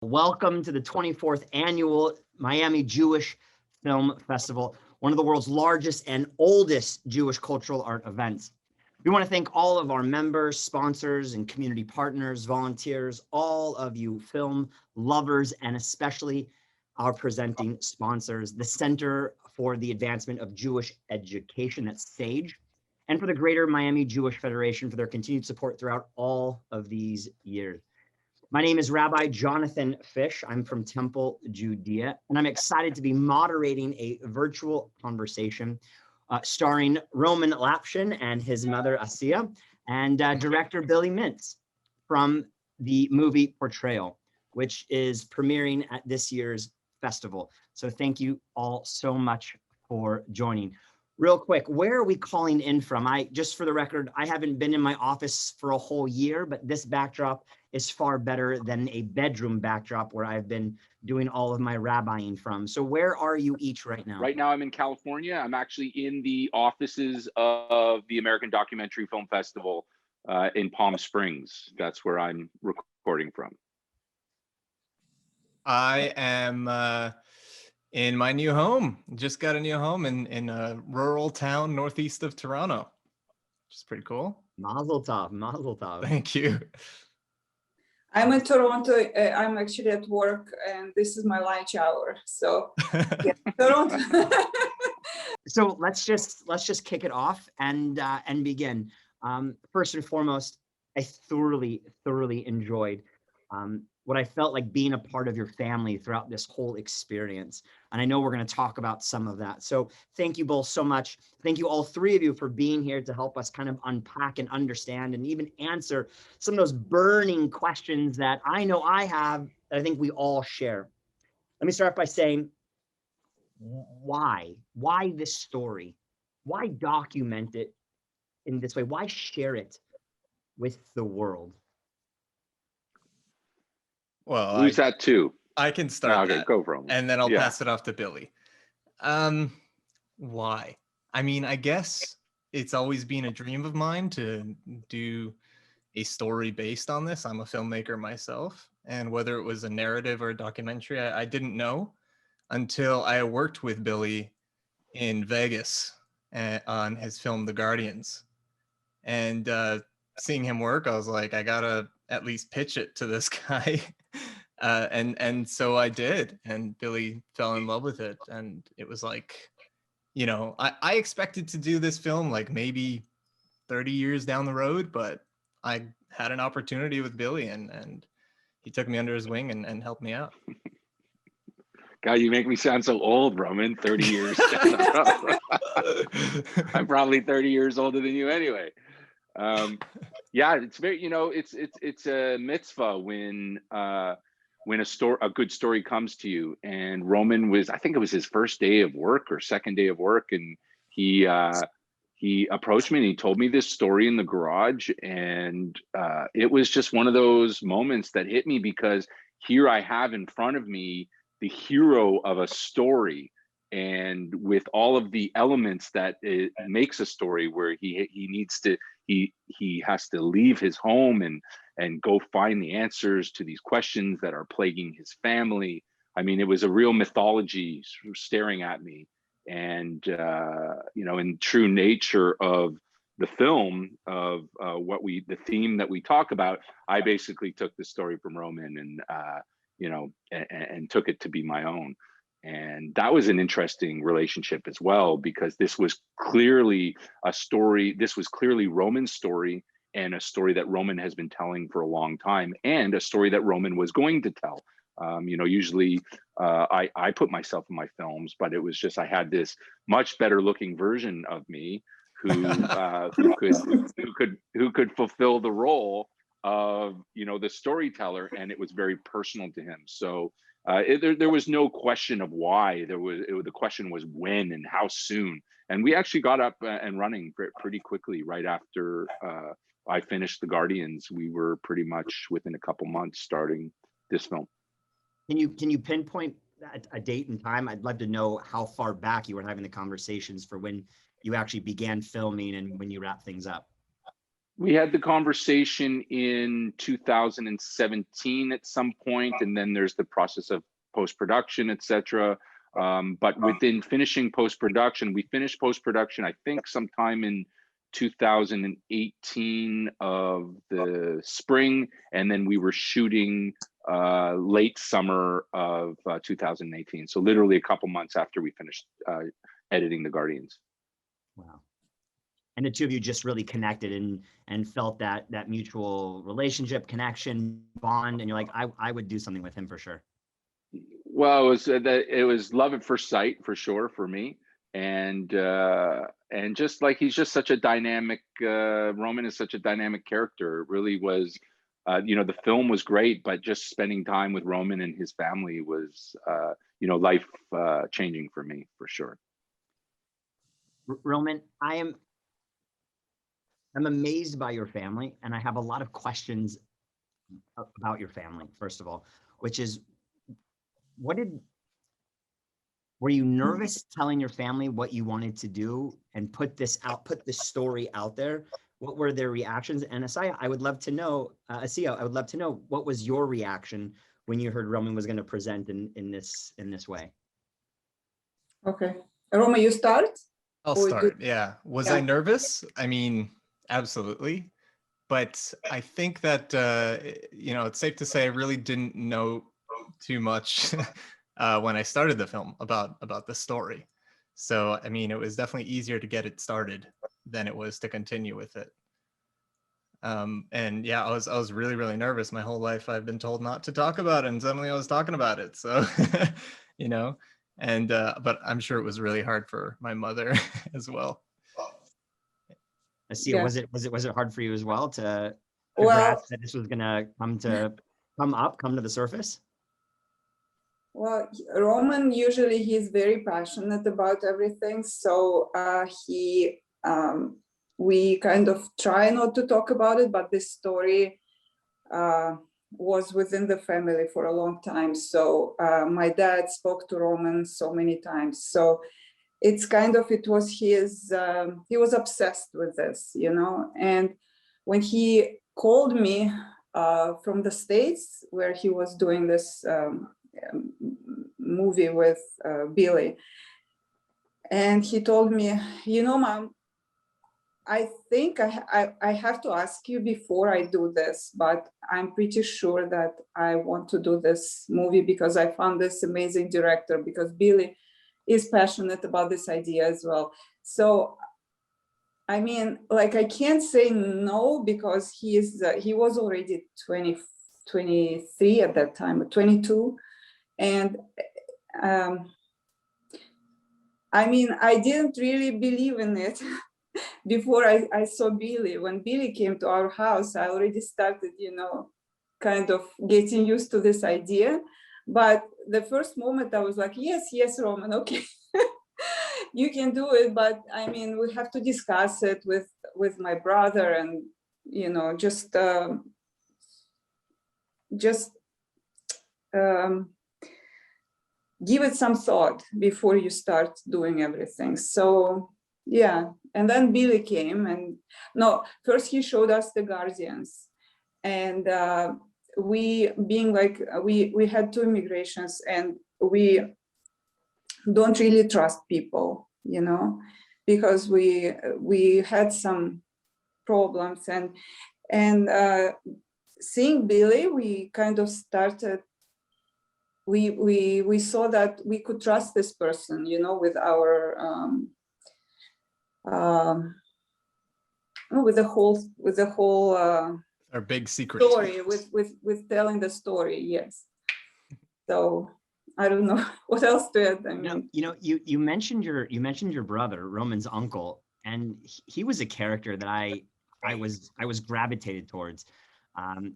Welcome to the 24th annual Miami Jewish Film Festival, one of the world's largest and oldest Jewish cultural art events. We want to thank all of our members, sponsors, and community partners, volunteers, all of you film lovers, and especially our presenting sponsors, the Center for the Advancement of Jewish Education, that's SAGE, and for the Greater Miami Jewish Federation for their continued support throughout all of these years. My name is Rabbi Jonathan Fish. I'm from Temple, Judea, and I'm excited to be moderating a virtual conversation starring Roman Lapshin and his mother, Asya, and director Billie Mintz from the movie Portrayal, which is premiering at this year's festival. So thank you all so much for joining. Real quick, where are we calling in from? Just for the record, I haven't been in my office for a whole year, but this backdrop is far better than a bedroom backdrop where I've been doing all of my rabbiing from. So where are you each right now? Right now I'm in California. I'm actually in the offices of the American Documentary Film Festival in Palm Springs. That's where I'm recording from. I am in my new home. Just got a new home in a rural town northeast of Toronto, which is pretty cool. Mazel tov, mazel tov. Thank you. I'm in Toronto. I'm actually at work, and this is my lunch hour. So, yeah, Toronto. So let's just kick it off and begin. First and foremost, I thoroughly enjoyed what I felt like being a part of your family throughout this whole experience. And I know we're going to talk about some of that. So thank you both so much. Thank you all three of you for being here to help us kind of unpack and understand and even answer some of those burning questions that I know I have, that I think we all share. Let me start by saying, why this story? Why document it in this way? Why share it with the world? Well, Who's that too? I can start Okay, that, go from and then I'll pass it off to Billy. Why? I mean, I guess it's always been a dream of mine to do a story based on this. I'm a filmmaker myself, and whether it was a narrative or a documentary, I didn't know until I worked with Billy in Vegas on his film The Guardians. And seeing him work, I was like, I gotta at least pitch it to this guy. And so I did, and Billy fell in love with it. And it was like, you know, I expected to do this film like maybe 30 years down the road, but I had an opportunity with Billy, and he took me under his wing and helped me out. God, you make me sound so old, Roman. 30 years. I'm probably 30 years older than you anyway. Yeah, it's very, it's a mitzvah when a good story comes to you. And Roman I think it was his first day of work or second day of work, and he approached me and he told me this story in the garage, and it was just one of those moments that hit me, because here I have in front of me the hero of a story, and with all of the elements that it makes a story, where he has to leave his home and go find the answers to these questions that are plaguing his family. I mean, it was a real mythology staring at me. And in true nature of the film, of the theme that we talk about, I basically took the story from Roman and took it to be my own. And that was an interesting relationship as well, because this was clearly a story. This was clearly Roman's story, and a story that Roman has been telling for a long time, and a story that Roman was going to tell. Usually I put myself in my films, but it was just, I had this much better looking version of me who could fulfill the role of the storyteller, and it was very personal to him. So there was no question of why. The question was when and how soon. And we actually got up and running pretty quickly right after I finished The Guardians. We were pretty much within a couple months starting this film. Can you pinpoint a date and time? I'd love to know how far back you were having the conversations for when you actually began filming and when you wrap things up. We had the conversation in 2017 at some point, and then there's the process of post-production, etc. But within finishing post-production, we finished post-production, I think sometime in 2018 of the spring, and then we were shooting late summer of 2018. So literally a couple months after we finished editing The Guardians. Wow. And the two of you just really connected and felt that mutual relationship, connection, bond, and you're like, I would do something with him for sure. Well, it was love at first sight for sure for me, and just like he's just such a dynamic. Roman is such a dynamic character. It really was. The film was great, but just spending time with Roman and his family was life changing for me for sure. Roman, I'm amazed by your family, and I have a lot of questions about your family, first of all, which is, were you nervous telling your family what you wanted to do and put this story out there? What were their reactions? And Asya, I would love to know, what was your reaction when you heard Roman was going to present in this way? Okay. Roman, you start? I'll start. Yeah. Was I nervous? I mean, absolutely. But I think that, it's safe to say I really didn't know too much when I started the film about the story. So, I mean, it was definitely easier to get it started than it was to continue with it. And yeah, I was really, really nervous. My whole life I've been told not to talk about it, and suddenly I was talking about it. So, but I'm sure it was really hard for my mother as well. Asya, was it hard for you as well to Well, grasp that this was gonna come to the surface? Well, Roman, usually he's very passionate about everything. So we kind of try not to talk about it, but this story was within the family for a long time. So my dad spoke to Roman so many times. So it's kind of, it was his, he was obsessed with this, and when he called me from the States where he was doing this movie with Billie, and he told me, Mom, I think I have to ask you before I do this, but I'm pretty sure that I want to do this movie because I found this amazing director, because Billie is passionate about this idea as well. So I mean, like, I can't say no, because he was already 23 at that time, 22. And I mean, I didn't really believe in it before I saw Billie. When Billie came to our house, I already started, kind of getting used to this idea. But the first moment I was like, yes, Roman, okay, you can do it. But I mean, we have to discuss it with my brother, and, just give it some thought before you start doing everything. So yeah, and then Billie came, and first he showed us The Guardians, and we had 2 immigrations, and we don't really trust people, because we had some problems, and seeing Billie, we kind of started. We saw that we could trust this person, with our with the whole our big secret story, with telling the story. Yes. So I don't know what else to add. I mean, you mentioned your brother, Roman's uncle, and he was a character that I was gravitated towards. I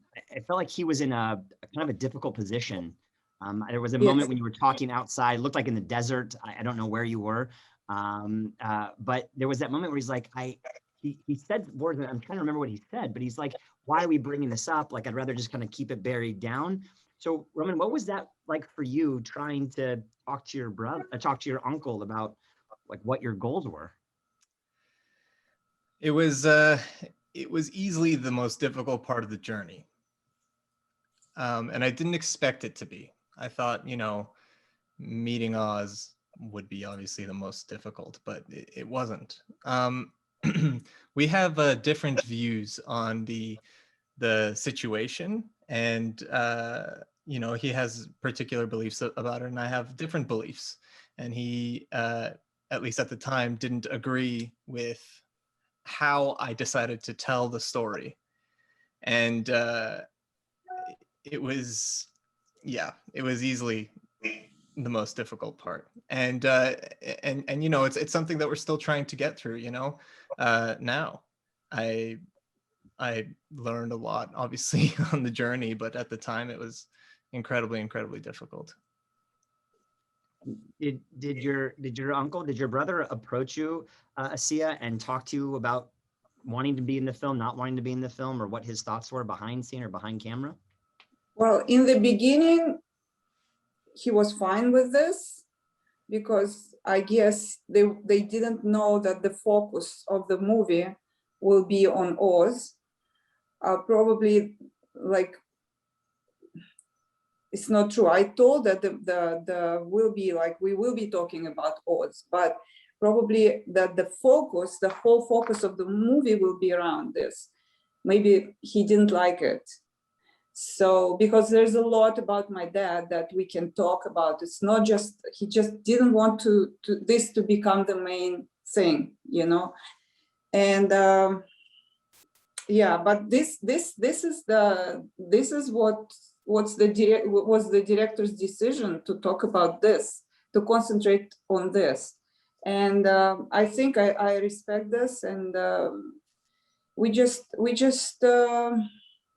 felt like he was in a kind of a difficult position. There was a moment when you were talking outside, looked like in the desert. I don't know where you were, but there was that moment where he's like, he said words, I'm trying to remember what he said, but he's like, why are we bringing this up? Like, I'd rather just kind of keep it buried down. So Roman, what was that like for you, trying to talk to your uncle about like what your goals were? It was it was easily the most difficult part of the journey. And I didn't expect it to be. I thought, you know, meeting Oz would be obviously the most difficult, but it wasn't. We have different views on the situation, and you know, he has particular beliefs about it, and I have different beliefs. And he, at least at the time, didn't agree with how I decided to tell the story, and it was, yeah, it was easily the most difficult part. And you know, it's something that we're still trying to get through, you know. Now I learned a lot, obviously, on the journey, but at the time it was incredibly difficult. Did your uncle, did your brother approach you, Asya, and talk to you about wanting to be in the film, not wanting to be in the film, or what his thoughts were behind scene or behind camera? Well, in the beginning, he was fine with this because I guess they didn't know that the focus of the movie will be on Oz. Probably, like, it's not true. I told that the will be like, we will be talking about Oz, but probably that the whole focus of the movie will be around this. Maybe he didn't like it. So, because there's a lot about my dad that we can talk about. It's not just, he just didn't want this to become the main thing, you know? And yeah, but this is what was the director's decision to talk about this, to concentrate on this. And I think I respect this, and we just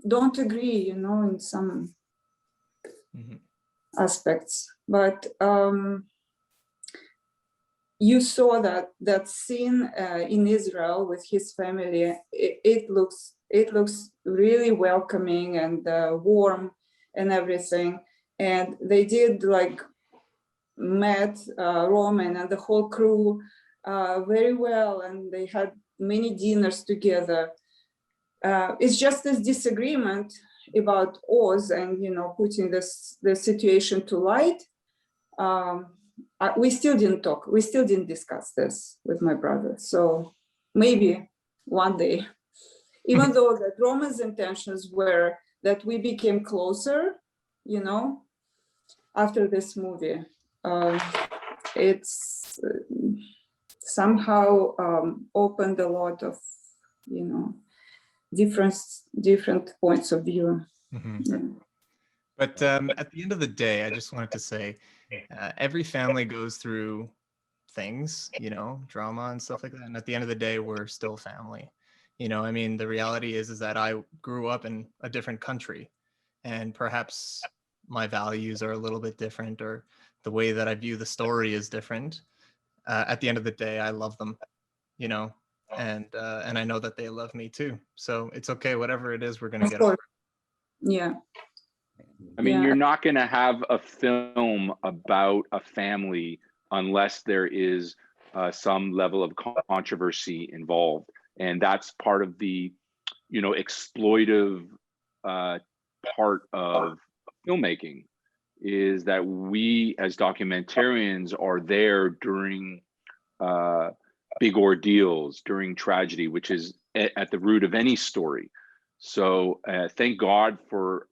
don't agree, you know, in some aspects. But you saw that scene in Israel with his family. It looks really welcoming and warm and everything. And they did like met Roman and the whole crew very well, and they had many dinners together. It's just this disagreement about Oz and, you know, putting the situation to light. We still didn't talk. We still didn't discuss this with my brother. So maybe one day, even though that Roman's intentions were that we became closer, you know, after this movie, it's somehow opened a lot of, you know, different points of view. Yeah. But at the end of the day, I just wanted to say, every family goes through things, you know, drama and stuff like that. And at the end of the day, we're still family. You know, I mean, the reality is that I grew up in a different country, and perhaps my values are a little bit different, or the way that I view the story is different. At the end of the day, I love them, you know, and I know that they love me too. So it's okay, whatever it is, we're gonna get over it. Yeah. I mean, Yeah. you're not going to have a film about a family unless there is some level of controversy involved. And that's part of the, you know, exploitive part of filmmaking, is that we as documentarians are there during big ordeals, during tragedy, which is at the root of any story. So thank God for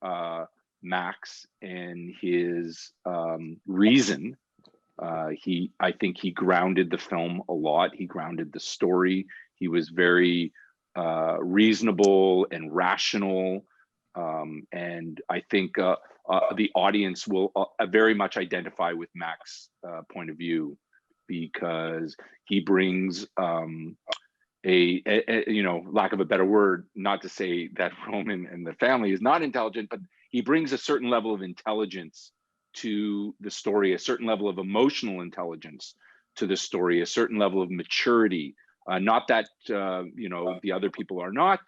Max and his reason. I think he grounded the film a lot. He grounded the story. He was very reasonable and rational. And I think the audience will very much identify with Max's point of view, because he brings a you know, lack of a better word, not to say that Roman and the family is not intelligent, but he brings a certain level of intelligence to the story, a certain level of emotional intelligence to the story, a certain level of maturity. Not that you know, the other people are not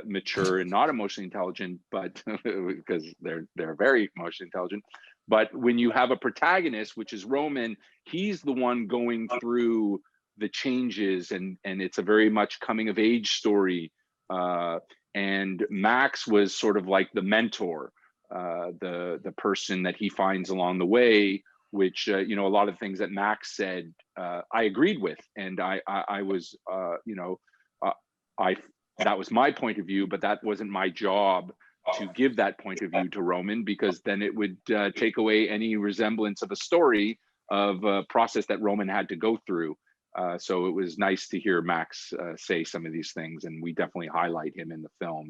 mature and not emotionally intelligent, but because they're very emotionally intelligent. But when you have a protagonist, which is Roman, he's the one going through the changes, and it's a very much coming of age story. And Max was sort of like the mentor, the person that he finds along the way, which you know, a lot of things that Max said I agreed with, and I was you know, I that was my point of view, but that wasn't my job to give that point of view to Roman, because then it would take away any resemblance of a story of a process that Roman had to go through. So it was nice to hear Max say some of these things, and we definitely highlight him in the film,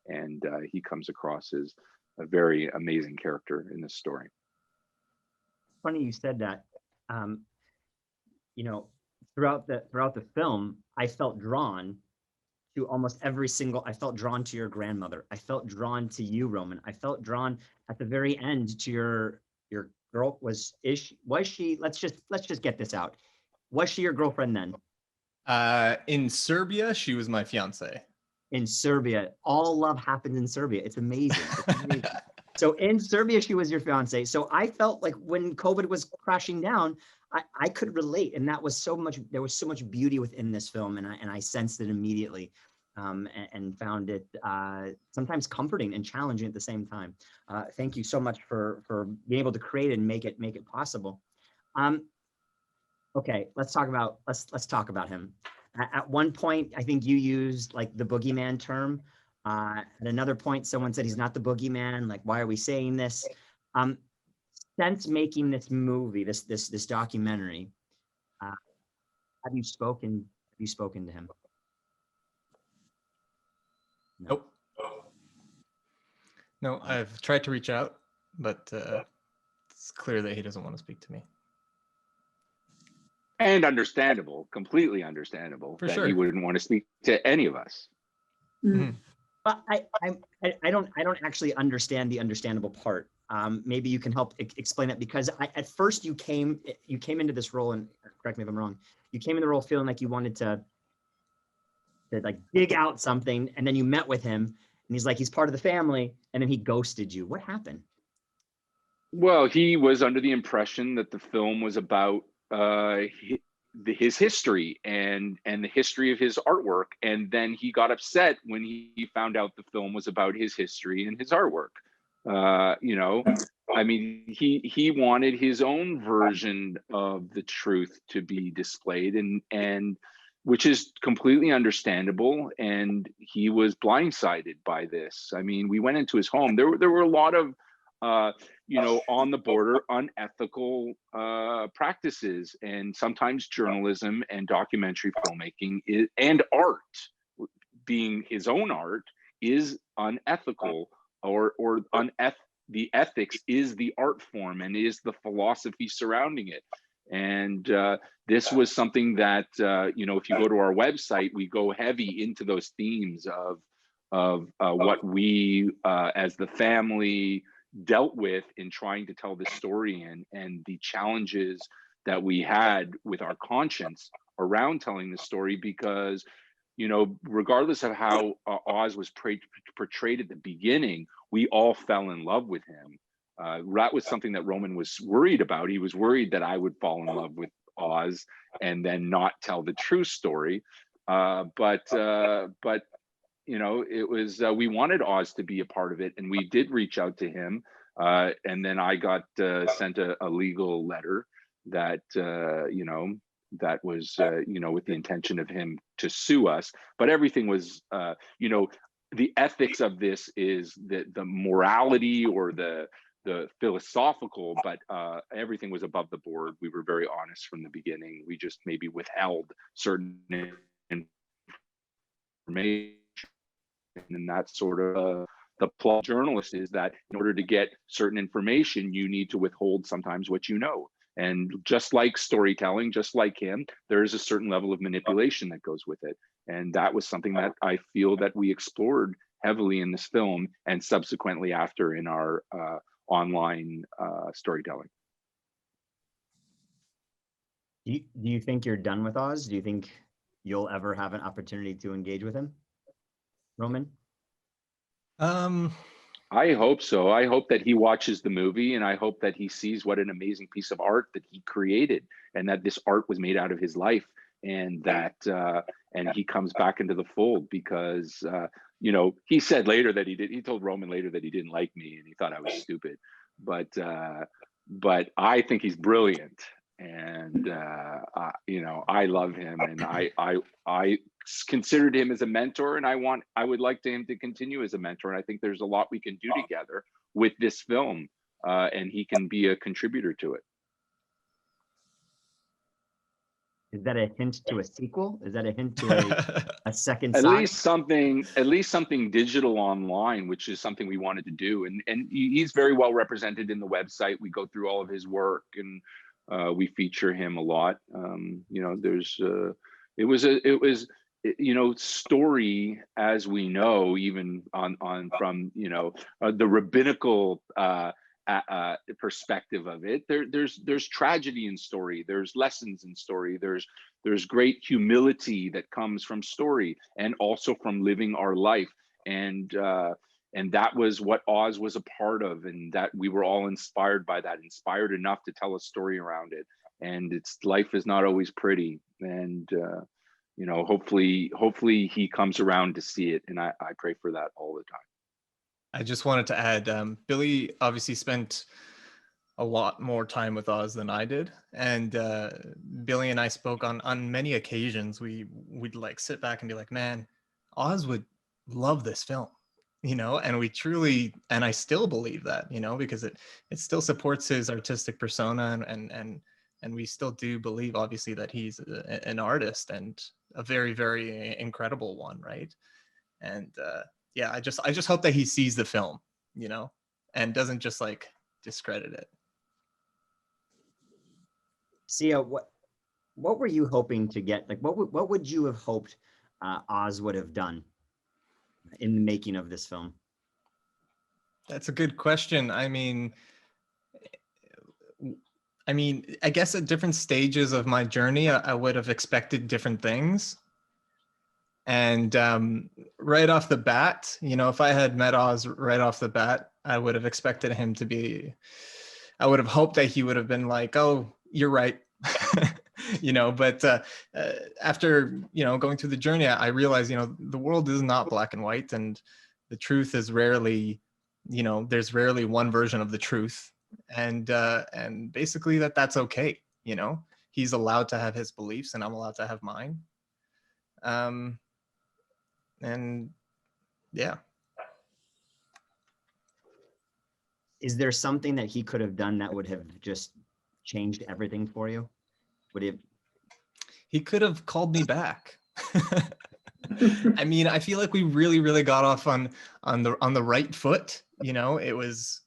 and he comes across as a very amazing character in this story. Funny you said that. You know, throughout the film, I felt drawn to almost every single. I felt drawn to your grandmother. I felt drawn to you, Roman. I felt drawn at the very end to your girl. Was she? Let's just get this out. Was she your girlfriend then? In Serbia, she was my fiance. In Serbia, all love happens in Serbia. It's amazing. It's amazing. So in Serbia, she was your fiance. So I felt like when COVID was crashing down, I could relate, and that was so much. There was so much beauty within this film, and I sensed it immediately, and found it sometimes comforting and challenging at the same time. Thank you so much for being able to create and make it possible. Okay, let's talk about him. At one point, I think you used like the boogeyman term. At another point, someone said he's not the boogeyman. Like, why are we saying this? Since making this movie, this documentary, have you spoken to him? Nope. No, I've tried to reach out, but it's clear that he doesn't want to speak to me. And understandable, completely understandable, For that sure. he wouldn't want to speak to any of us. Mhm. But I don't actually understand the understandable part. Maybe you can help explain that, because at first you came into this role, and correct me if I'm wrong, you came in the role feeling like you wanted to like dig out something, and then you met with him and he's like, he's part of the family, and then he ghosted you. What happened? Well, he was under the impression that the film was about his history and the history of his artwork, and then he got upset when he found out the film was about his history and his artwork. You know, I mean, he wanted his own version of the truth to be displayed, and which is completely understandable. And he was blindsided by this. I mean, we went into his home. There were a lot of you know, on the border, unethical practices, and sometimes journalism and documentary filmmaking and art, being his own art, is unethical, or the ethics is the art form and is the philosophy surrounding it. And this was something that you know, if you go to our website, we go heavy into those themes of what we as the family dealt with in trying to tell this story, and the challenges that we had with our conscience around telling the story, because, you know, regardless of how Oz was portrayed at the beginning, we all fell in love with him. That was something that Roman was worried about. He was worried that I would fall in love with Oz and then not tell the true story. But you know, it was we wanted Oz to be a part of it, and we did reach out to him. And then I got sent a legal letter that you know, that was you know, with the intention of him to sue us. But everything was you know, the ethics of this is the morality or the philosophical, but everything was above the board. We were very honest from the beginning. We just maybe withheld certain information, and that's sort of the plot journalist, is that in order to get certain information, you need to withhold sometimes what you know. And just like storytelling, just like him, there is a certain level of manipulation that goes with it. And that was something that I feel that we explored heavily in this film, and subsequently after in our online storytelling. Do you think you're done with Oz? Do you think you'll ever have an opportunity to engage with him, Roman? I hope so. I hope that he watches the movie, and I hope that he sees what an amazing piece of art that he created, and that this art was made out of his life. and that and he comes back into the fold because you know, he said later that he told Roman later that he didn't like me and he thought I was stupid, but I think he's brilliant, and you know, I love him, and I considered him as a mentor, and I would like him to continue as a mentor, and I think there's a lot we can do together with this film, and he can be a contributor to it. Is that a hint to a sequel? Is that a hint to a second At saga? least something digital online, which is something we wanted to do, and he's very well represented in the website. We go through all of his work, and we feature him a lot. You know, there's it was you know, story, as we know, even on from, you know, the rabbinical perspective of it, there's tragedy in story, there's lessons in story, there's great humility that comes from story, and also from living our life, and that was what Oz was a part of, and that we were all inspired by that, inspired enough to tell a story around it. And it's, life is not always pretty, and you know, hopefully he comes around to see it, and I pray for that all the time. I just wanted to add, Billy obviously spent a lot more time with Oz than I did, and Billy and I spoke on many occasions. We'd like sit back and be like, man, Oz would love this film, you know, and we truly, and I still believe that, you know, because it still supports his artistic persona, and we still do believe, obviously, that he's an artist, and a very, very incredible one, right? And yeah, I just hope that he sees the film, you know, and doesn't just like discredit it. Sia, what were you hoping to get? Like, what would you have hoped Oz would have done in the making of this film? That's a good question. I mean, I guess at different stages of my journey, I would have expected different things. And right off the bat, you know, if I had met Oz right off the bat, I would have expected him to be, I would have hoped that he would have been like, oh, you're right. You know, but after, you know, going through the journey, I realized, you know, the world is not black and white, and the truth is rarely, you know, there's rarely one version of the truth. And basically that's okay. You know, he's allowed to have his beliefs, and I'm allowed to have mine. And yeah. Is there something that he could have done that would have just changed everything for you? Would it? He could have called me back. I mean, I feel like we really got off on the right foot. You know, it was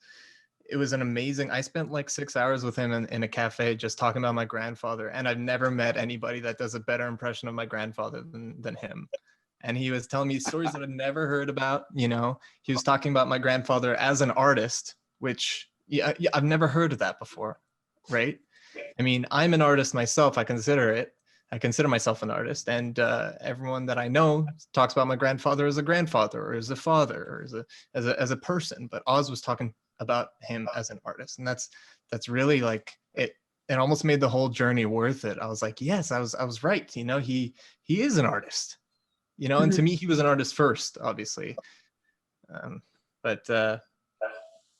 an amazing, I spent like 6 hours with him in a cafe just talking about my grandfather, and I've never met anybody that does a better impression of my grandfather than him. And he was telling me stories that I'd never heard about. You know, he was talking about my grandfather as an artist, which I've never heard of that before, right? I mean, I'm an artist myself. I consider myself an artist, and everyone that I know talks about my grandfather as a grandfather, or as a father, or as a person. But Oz was talking about him as an artist, and that's really like it. It almost made the whole journey worth it. I was like, yes, I was right. You know, he is an artist. You know, and to me, he was an artist first, obviously. But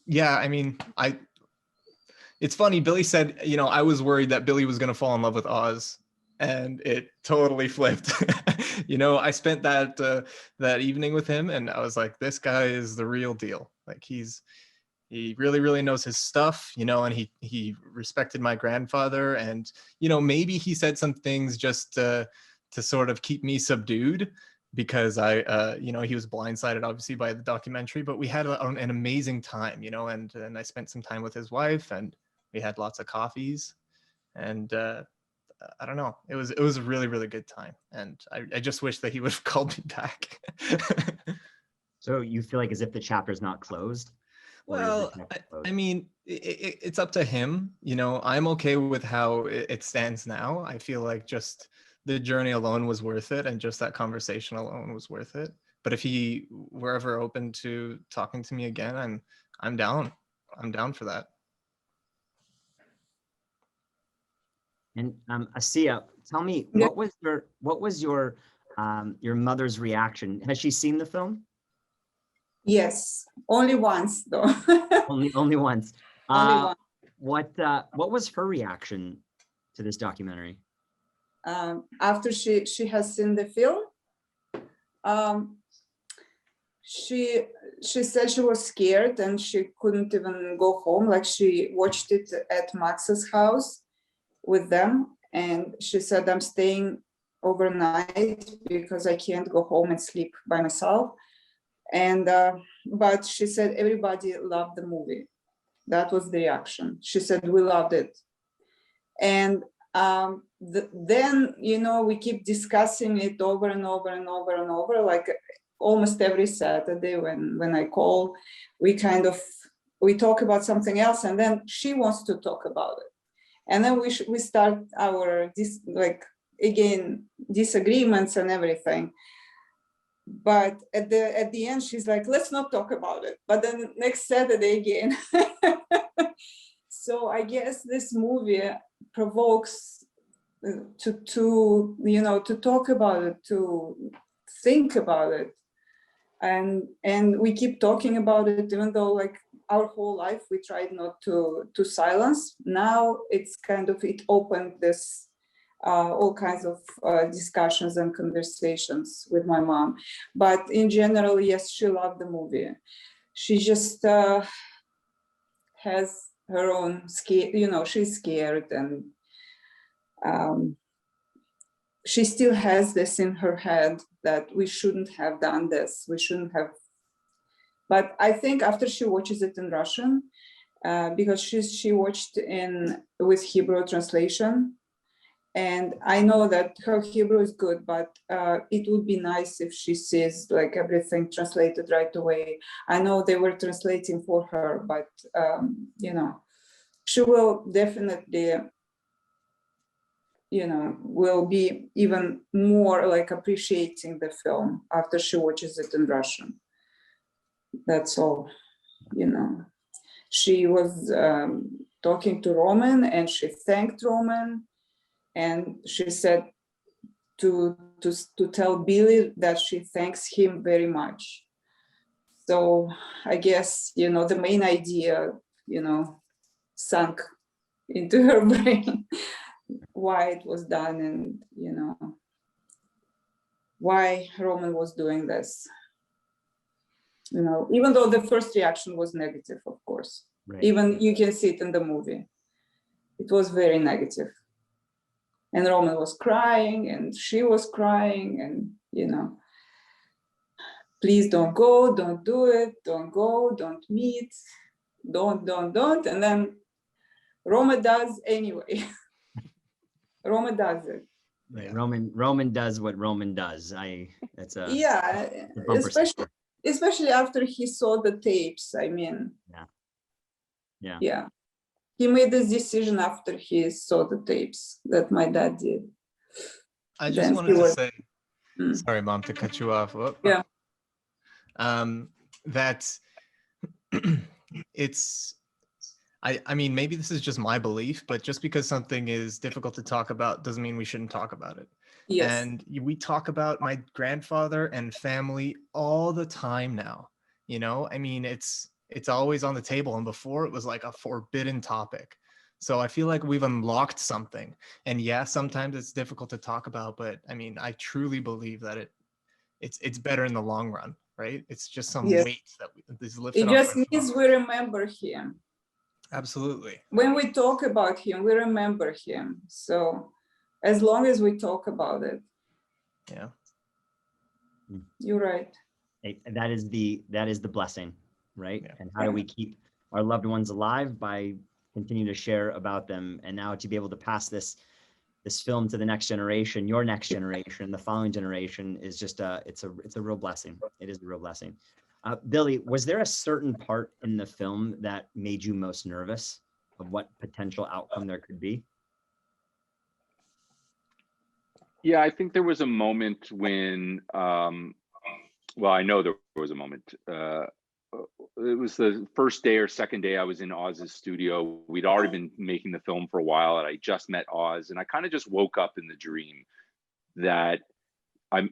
yeah, I mean, it's funny. Billy said, you know, I was worried that Billy was going to fall in love with Oz, and it totally flipped. You know, I spent that evening with him, and I was like, this guy is the real deal. Like he really knows his stuff, you know, and he respected my grandfather, and, you know, maybe he said some things just to sort of keep me subdued, because you know, he was blindsided obviously by the documentary, but we had an amazing time, you know, and I spent some time with his wife, and we had lots of coffees, and I don't know, it was a really good time, and I just wish that he would have called me back. So you feel like as if the chapter's not closed? Well, I mean, it's up to him. You know, I'm okay with how it stands now. I feel like just the journey alone was worth it, and just that conversation alone was worth it. But if he were ever open to talking to me again, I'm down. I'm down for that. And Asya, tell me, Yeah. what was your mother's reaction? Has she seen the film? Yes, only once though. Only once. Only once. What was her reaction to this documentary? After she has seen the film, um, she said she was scared and she couldn't even go home. Like she watched it at Max's house with them, and she said, I'm staying overnight because I can't go home and sleep by myself. And but she said everybody loved the movie. That was the reaction. She said we loved it. And then, you know, we keep discussing it over and over and over and over, like almost every Saturday when I call, we talk about something else, and then she wants to talk about it. And then we start our disagreements and everything. But at the end, she's like, let's not talk about it. But then next Saturday again. So I guess this movie provokes to talk about it, to think about it, and we keep talking about it, even though like our whole life we tried not to silence. Now it's it opened this all kinds of discussions and conversations with my mom. But in general, yes, she loved the movie. She just has her own scare, she's scared, and she still has this in her head that we shouldn't have done this, we shouldn't have. But I think after she watches it in Russian, because she watched with Hebrew translation, and I know that her Hebrew is good, but it would be nice if she sees like everything translated right away. I know they were translating for her, but she will definitely, will be even more like appreciating the film after she watches it in Russian. That's all, She was talking to Roman, and she thanked Roman. And she said to tell Billy that she thanks him very much. So I guess, the main idea, sunk into her brain, why it was done, and, why Roman was doing this. Even though the first reaction was negative, of course. Right. Even you can see it in the movie. It was very negative. And Roman was crying, and she was crying, and, please don't go, don't do it, don't go, don't meet, don't. And then Roma does anyway. Roma does it. Right. Roman does what Roman does. That's a bumper sticker. Especially after he saw the tapes. I mean, yeah. He made this decision after he saw the tapes that my dad did. I just wanted to say, sorry, Mom, to cut you off. Yeah. That it's, I mean, maybe this is just my belief, but just because something is difficult to talk about doesn't mean we shouldn't talk about it. Yes. And we talk about my grandfather and family all the time now. I mean, it's always on the table, and before it was like a forbidden topic. So I feel like we've unlocked something. And yeah, sometimes it's difficult to talk about, but I mean, I truly believe that it's better in the long run, right? It's just some weight that is lifted. It just means we remember him. Absolutely. When we talk about him, we remember him. So as long as we talk about it. Yeah. You're right. That is the blessing, right? Yeah. And how do we keep our loved ones alive? By continuing to share about them. And now to be able to pass this film to the next generation, your next generation, the following generation, is just it's a real blessing. It is a real blessing. Billy, was there a certain part in the film that made you most nervous of what potential outcome there could be? Yeah, I think there was a moment when, well, I know there was a moment it was the first day or second day I was in Oz's studio. We'd already been making the film for a while, and I just met Oz, and I kind of just woke up in the dream that I'm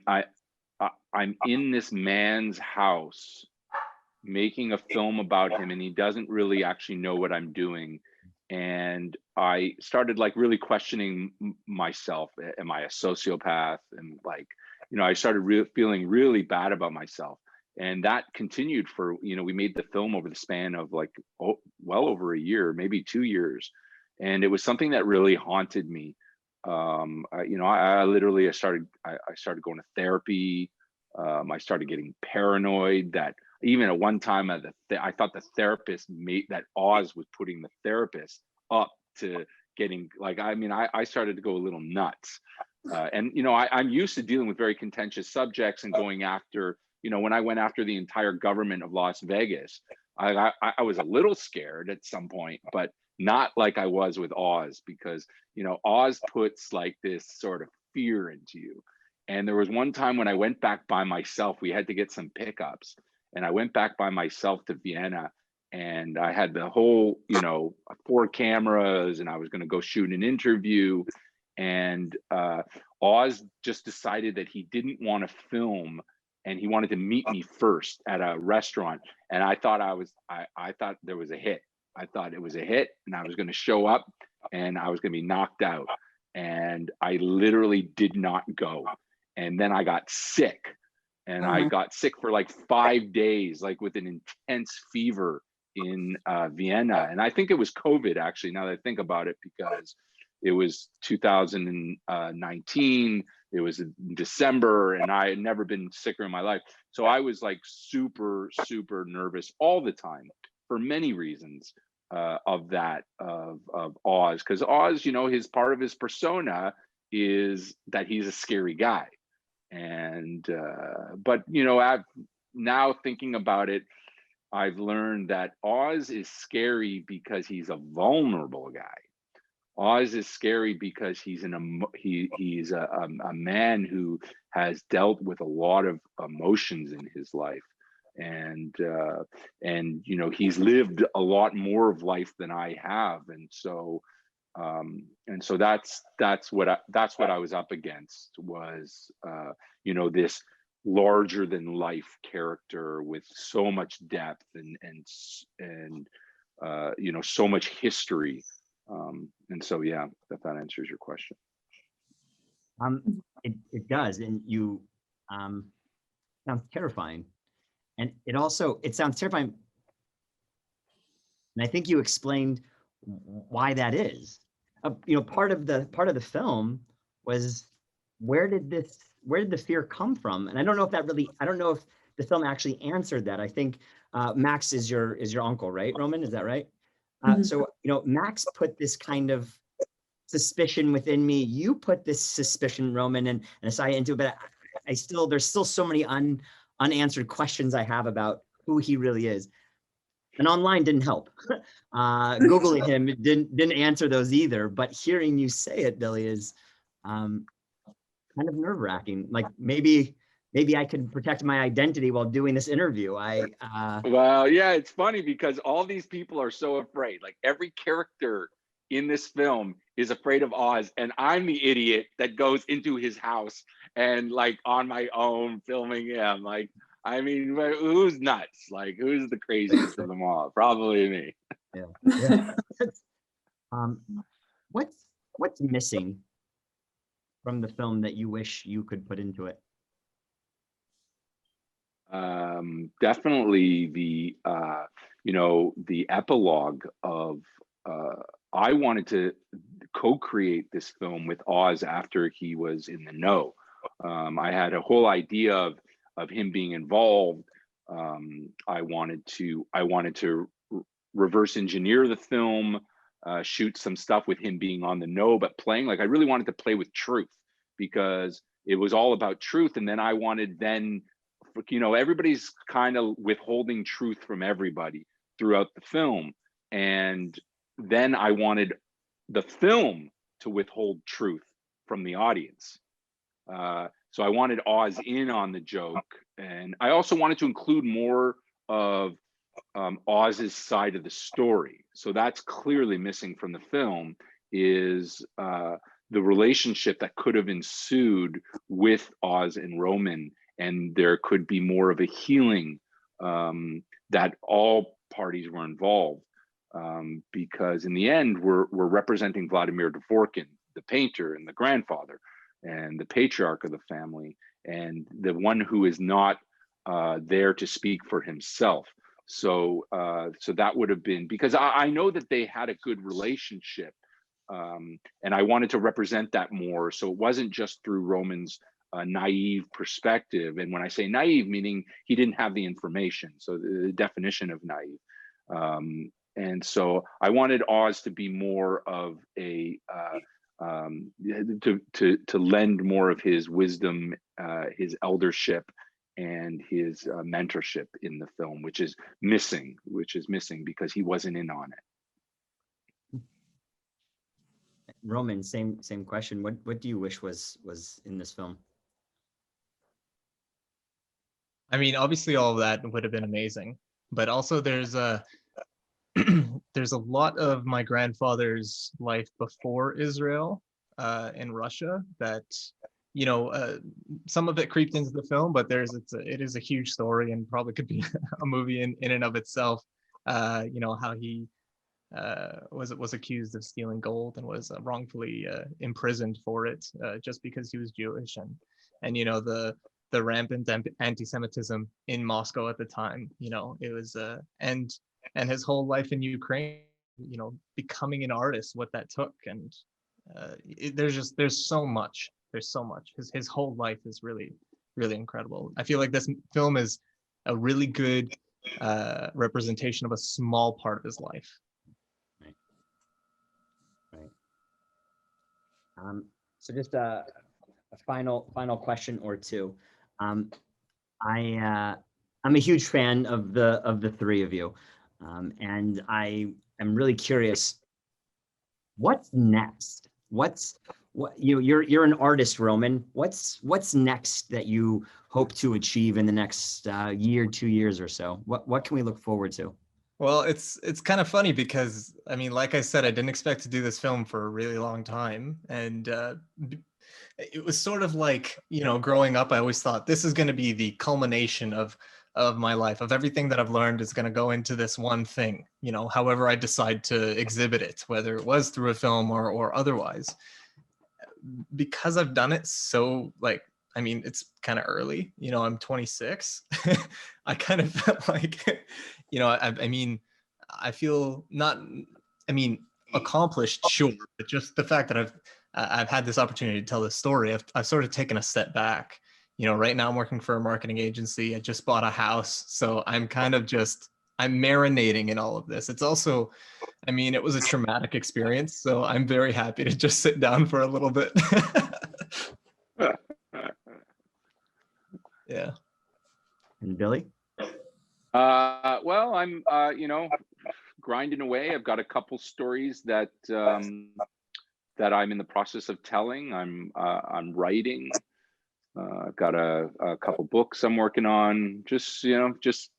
in this man's house making a film about him, and he doesn't really actually know what I'm doing. And I started like really questioning myself. Am I a sociopath? And like, I started feeling really bad about myself. And that continued for, we made the film over the span of like, well over a year, maybe 2 years. And it was something that really haunted me. I literally, I started going to therapy. I started getting paranoid that even at one time I thought the therapist that Oz was putting the therapist up to getting like, I started to go a little nuts. I'm used to dealing with very contentious subjects and going after, when I went after the entire government of Las Vegas, I was a little scared at some point, but not like I was with Oz, because, Oz puts like this sort of fear into you. And there was one time when I went back by myself, we had to get some pickups, and I went back by myself to Vienna, and I had the whole, 4 cameras, and I was going to go shoot an interview. And Oz just decided that he didn't want to film, and he wanted to meet me first at a restaurant. And I thought I thought there was a hit. I thought it was a hit, and I was going to show up, and I was going to be knocked out. And I literally did not go. And then I got sick, and I got sick for like 5 days, like with an intense fever in Vienna. And I think it was COVID, actually, now that I think about it, because it was 2019. It was in December, and I had never been sicker in my life. So I was like super, super nervous all the time for many reasons of Oz. Because Oz, his part of his persona is that he's a scary guy. And but now thinking about it, I've learned that Oz is scary because he's a vulnerable guy. Oz is scary because he's he's a man who has dealt with a lot of emotions in his life, and he's lived a lot more of life than I have, and so that's what I was up against, was this larger than life character with so much depth and so much history. And so, yeah, if that answers your question. It does, and you sounds terrifying, and it sounds terrifying, and I think you explained why that is. Part of the film was, where did the fear come from? And I don't know if the film actually answered that. I think Max is your uncle, right, Roman? Is that right? So, Max put this kind of suspicion within me. You put this suspicion, Roman, and Asya into it, but there's still so many unanswered questions I have about who he really is. And online didn't help. Googling him didn't answer those either. But hearing you say it, Billie, is kind of nerve-wracking. Like maybe I could protect my identity while doing this interview. Well, yeah, it's funny because all these people are so afraid. Like every character in this film is afraid of Oz, and I'm the idiot that goes into his house and like on my own filming him. Like, who's nuts? Like, who's the craziest of them all? Probably me. Yeah. What's missing from the film that you wish you could put into it? Definitely the epilogue of I wanted to co-create this film with Oz after he was in the know. I had a whole idea of him being involved. I wanted to reverse engineer the film, shoot some stuff with him being on the know, but playing like I really wanted to play with truth, because it was all about truth. And then I wanted everybody's kind of withholding truth from everybody throughout the film. And then I wanted the film to withhold truth from the audience. So I wanted Oz in on the joke. And I also wanted to include more of Oz's side of the story. So that's clearly missing from the film, is the relationship that could have ensued with Oz and Roman, and there could be more of a healing, that all parties were involved, because in the end we're representing Vladimir Dvorkin, the painter and the grandfather and the patriarch of the family, and the one who is not there to speak for himself. So so that would have been, because I know that they had a good relationship, and I wanted to represent that more. So it wasn't just through Roman's naive perspective. And when I say naive, meaning he didn't have the information. So the definition of naive. And so I wanted Oz to be more of a, to lend more of his wisdom, his eldership, and his mentorship in the film, which is missing because he wasn't in on it. Roman, same question. What do you wish was in this film? I mean, obviously all of that would have been amazing, but also there's a there's a lot of my grandfather's life before Israel in Russia that, you know, some of it creeped into the film, but it is a huge story and probably could be a movie in and of itself. You know, how he was accused of stealing gold and was wrongfully imprisoned for it, just because he was Jewish, and you know, the rampant anti-Semitism in Moscow at the time. You know, it was and his whole life in Ukraine, you know, becoming an artist, what that took, and there's so much. His whole life is really, really incredible. I feel like this film is a really good representation of a small part of his life. Right. So just a final question or two. I'm a huge fan of the three of you, and I am really curious. What's next? You're an artist, Roman. What's next that you hope to achieve in the next year, 2 years or so? What can we look forward to? Well, it's kind of funny because, I mean, like I said, I didn't expect to do this film for a really long time, and it was sort of like, you know, growing up, I always thought this is going to be the culmination of my life, of everything that I've learned is going to go into this one thing, you know, however I decide to exhibit it, whether it was through a film or otherwise. Because I've done it so, like, I mean, it's kind of early, you know, I'm 26. I kind of felt like, you know, I mean, I feel not, I mean, accomplished, sure, but just the fact that I've had this opportunity to tell this story, I've sort of taken a step back. You know, right now I'm working for a marketing agency. I just bought a house. So I'm kind of I'm marinating in all of this. It's also, I mean, it was a traumatic experience. So I'm very happy to just sit down for a little bit. Yeah. And Billy? Well, I'm, you know, grinding away. I've got a couple stories that that I'm in the process of telling. I'm writing. I've got a couple books I'm working on. Just, you know, just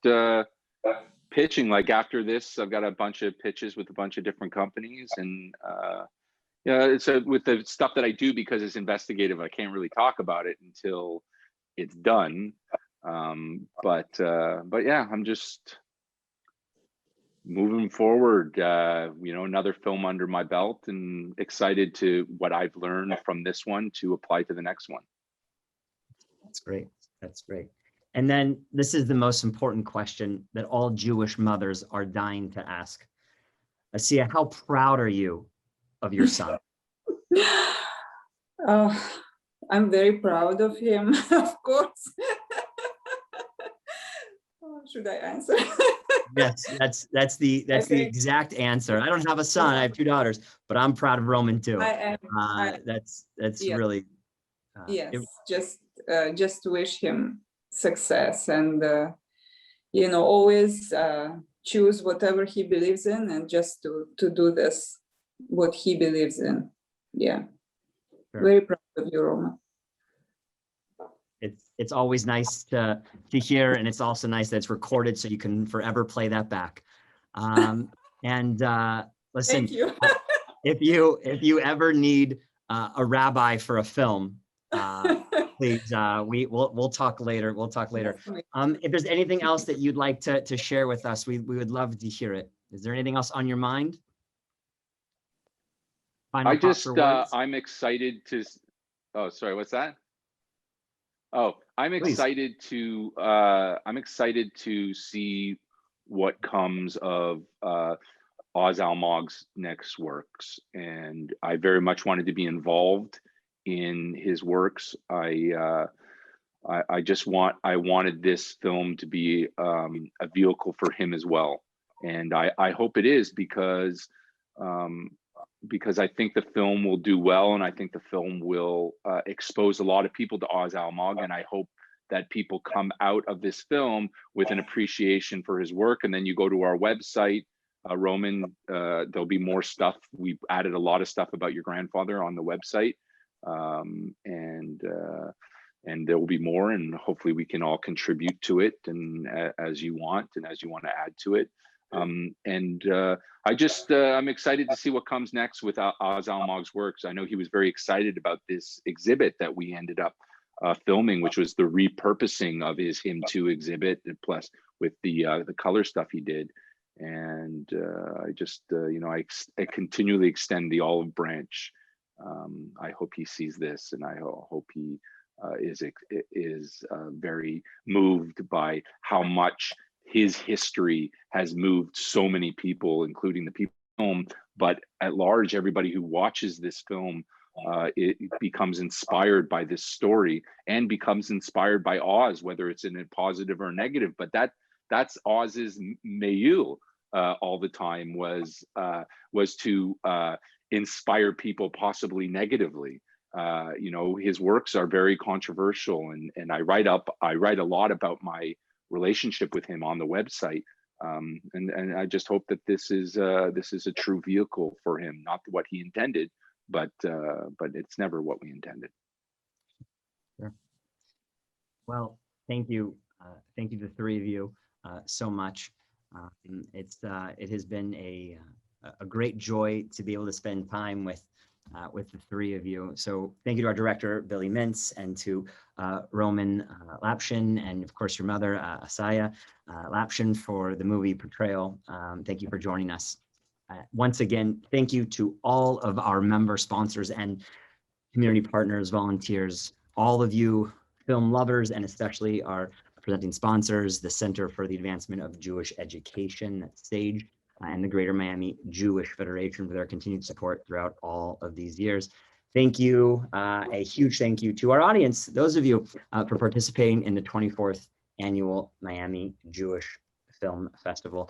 pitching. Like after this, I've got a bunch of pitches with a bunch of different companies, and yeah, it's with the stuff that I do, because it's investigative. I can't really talk about it until it's done. But yeah, I'm just moving forward, you know, another film under my belt, and excited to what I've learned from this one to apply to the next one. That's great. That's great. And then this is the most important question that all Jewish mothers are dying to ask. Asya, how proud are you of your son? I'm very proud of him, of course. Should I answer? Yes, that's the exact answer. I don't have a son. I have 2 daughters, but I'm proud of Roman too. That's yes. Really. Yes, just wish him success, and you know, always choose whatever he believes in, and just to do this what he believes in. Yeah, sure. Very proud of you, Roman. It's it's always nice to hear, and it's also nice that it's recorded so you can forever play that back. Listen, Thank you. if you ever need a rabbi for a film, please, we'll talk later. We'll talk later. If there's anything else that you'd like to share with us, we would love to hear it. Is there anything else on your mind? Final thoughts or words? I'm excited to, oh, sorry, what's that? Oh, I'm Please. excited to see what comes of Oz Almog's next works, and I very much wanted to be involved in his works. I wanted this film to be a vehicle for him as well, and I hope it is, because I think the film will do well, and I think the film will expose a lot of people to Oz Almog, and I hope that people come out of this film with an appreciation for his work. And then you go to our website, Roman, there'll be more stuff. We've added a lot of stuff about your grandfather on the website, and there will be more, and hopefully we can all contribute to it, and as you want, and as you want to add to it. I'm excited to see what comes next with Oz Almog's works. I know he was very excited about this exhibit that we ended up filming, which was the repurposing of his Hymn 2 exhibit, plus with the color stuff he did. And I continually extend the olive branch. I hope he sees this, and I hope he is very moved by how much his history has moved so many people, including the people at home, but at large, everybody who watches this film, it becomes inspired by this story and becomes inspired by Oz, whether it's in a positive or negative. But that's Oz's milieu all the time, was to inspire people, possibly negatively. His works are very controversial, and I write a lot about my relationship with him on the website, and I just hope that this is a true vehicle for him, not what he intended, but it's never what we intended. Sure. Well, thank you to the three of you so much. It has been a great joy to be able to spend time with the three of you. So thank you to our director, Billie Mintz, and to Roman Lapshin, and of course your mother, Asya Lapshin, for the movie Portrayal. Thank you for joining us. Once again, thank you to all of our member sponsors and community partners, volunteers, all of you film lovers, and especially our presenting sponsors, the Center for the Advancement of Jewish Education, SAGE, and the Greater Miami Jewish Federation for their continued support throughout all of these years. Thank you, a huge thank you to our audience, those of you for participating in the 24th Annual Miami Jewish Film Festival.